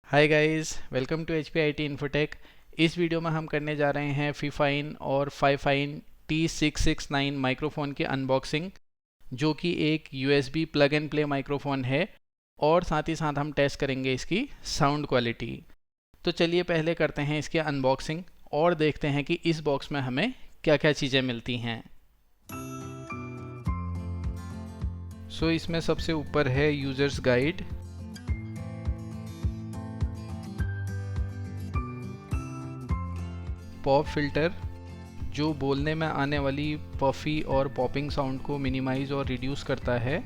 Hi guys, welcome to H P I T Infotech. इस वीडियो में हम करने जा रहे हैं फीफाइन और फाइफाइन T669 माइक्रोफ़ोन की अनबॉक्सिंग, जो कि एक USB plug and play microphone है। और साथ ही साथ हम टेस्ट करेंगे इसकी साउंड क्वालिटी। तो चलिए पहले करते हैं इसकी अनबॉक्सिंग और देखते हैं कि इस बॉक्स में हमें क्या क्या चीज़ें मिलती हैं। इसमें सबसे ऊपर है यूज़र्स गाइड, पॉप फिल्टर जो बोलने में आने वाली पफी और पॉपिंग साउंड को मिनिमाइज और रिड्यूस करता है।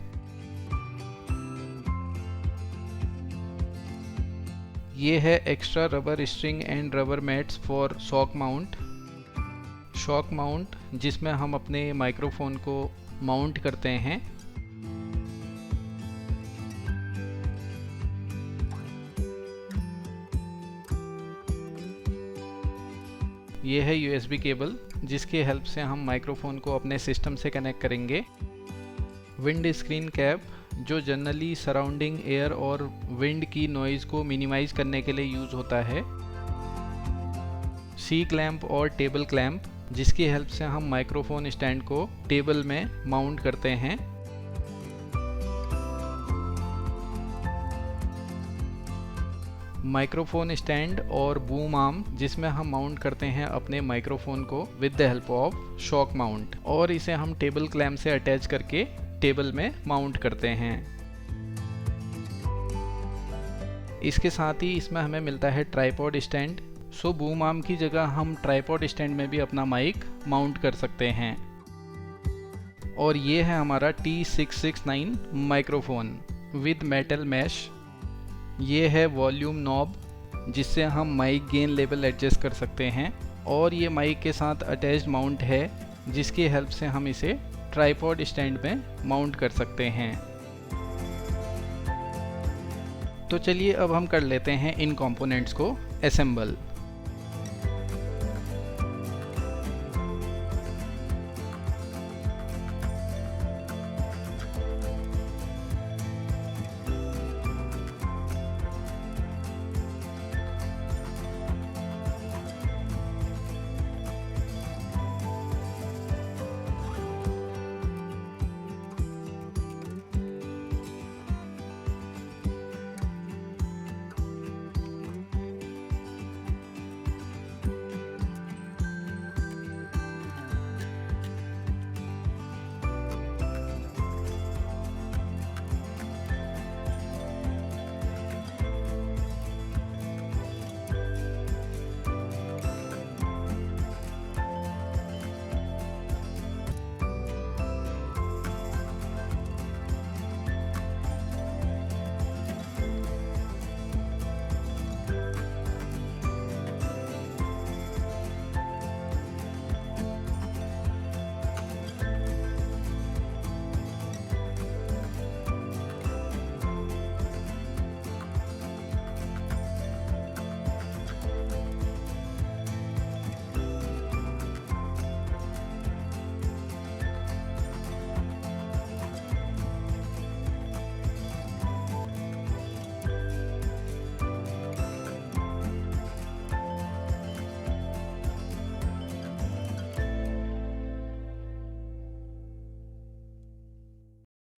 ये है extra rubber string and rubber mats for shock mount जिसमें हम अपने माइक्रोफोन को माउंट करते हैं। ये है USB केबल जिसकी हेल्प से हम माइक्रोफोन को अपने सिस्टम से कनेक्ट करेंगे। विंड स्क्रीन कैप जो जनरली सराउंडिंग एयर और विंड की नॉइज़ को मिनिमाइज करने के लिए यूज़ होता है। C क्लैंप और टेबल क्लैंप जिसकी हेल्प से हम माइक्रोफोन स्टैंड को टेबल में माउंट करते हैं। माइक्रोफोन स्टैंड और बूम आर्म जिसमें हम माउंट करते हैं अपने माइक्रोफोन को with the help of shock mount, और इसे हम टेबल क्लैंप से अटैच करके टेबल में माउंट करते हैं। इसके साथ ही इसमें हमें मिलता है ट्राइपॉड स्टैंड। बूम आर्म की जगह हम ट्राइपॉड स्टैंड में भी अपना माइक माउंट कर सकते हैं। और ये है हमारा T669 microphone with metal mash. ये है वॉल्यूम नॉब जिससे हम माइक गेन लेवल एडजस्ट कर सकते हैं, और ये माइक के साथ अटैच्ड माउंट है जिसकी हेल्प से हम इसे ट्राइपॉड स्टैंड में माउंट कर सकते हैं। तो चलिए अब हम कर लेते हैं इन कंपोनेंट्स को असेंबल।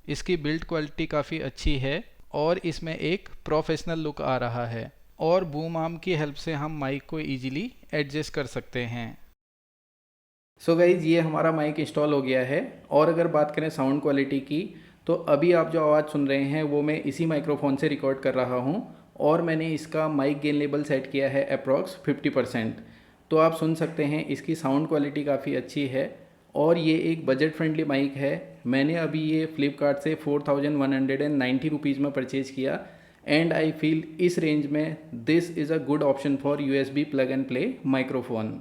इसकी बिल्ड क्वालिटी काफ़ी अच्छी है और इसमें एक प्रोफेशनल लुक आ रहा है, और बूम आर्म की हेल्प से हम माइक को इजीली एडजस्ट कर सकते हैं। गाइज ये हमारा माइक इंस्टॉल हो गया है। और अगर बात करें साउंड क्वालिटी की, तो अभी आप जो आवाज़ सुन रहे हैं वो मैं इसी माइक्रोफोन से रिकॉर्ड कर रहा हूँ, और मैंने इसका माइक गेन लेवल सेट किया है अप्रॉक्स 50%। तो आप सुन सकते हैं इसकी साउंड क्वालिटी काफ़ी अच्छी है, और ये एक बजट फ्रेंडली माइक है। मैंने अभी ये फ्लिपकार्ट से 4190 रुपीज़ में परचेज़ किया, एंड आई फील इस रेंज में this is a good option for USB plug and play microphone.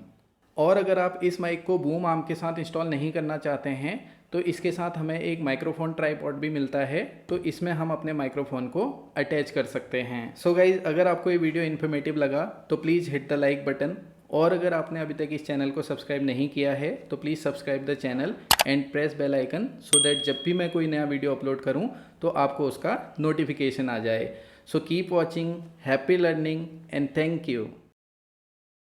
और अगर आप इस माइक को बूम आर्म के साथ इंस्टॉल नहीं करना चाहते हैं, तो इसके साथ हमें एक माइक्रोफोन ट्राइपॉड भी मिलता है, तो इसमें हम अपने माइक्रोफोन को अटैच कर सकते हैं। गाइज अगर आपको ये वीडियो इन्फॉर्मेटिव लगा तो please hit the like button, और अगर आपने अभी तक इस चैनल को सब्सक्राइब नहीं किया है तो please subscribe the channel and press bell icon, so that जब भी मैं कोई नया वीडियो अपलोड करूं तो आपको उसका नोटिफिकेशन आ जाए। So keep watching, happy learning, and thank you.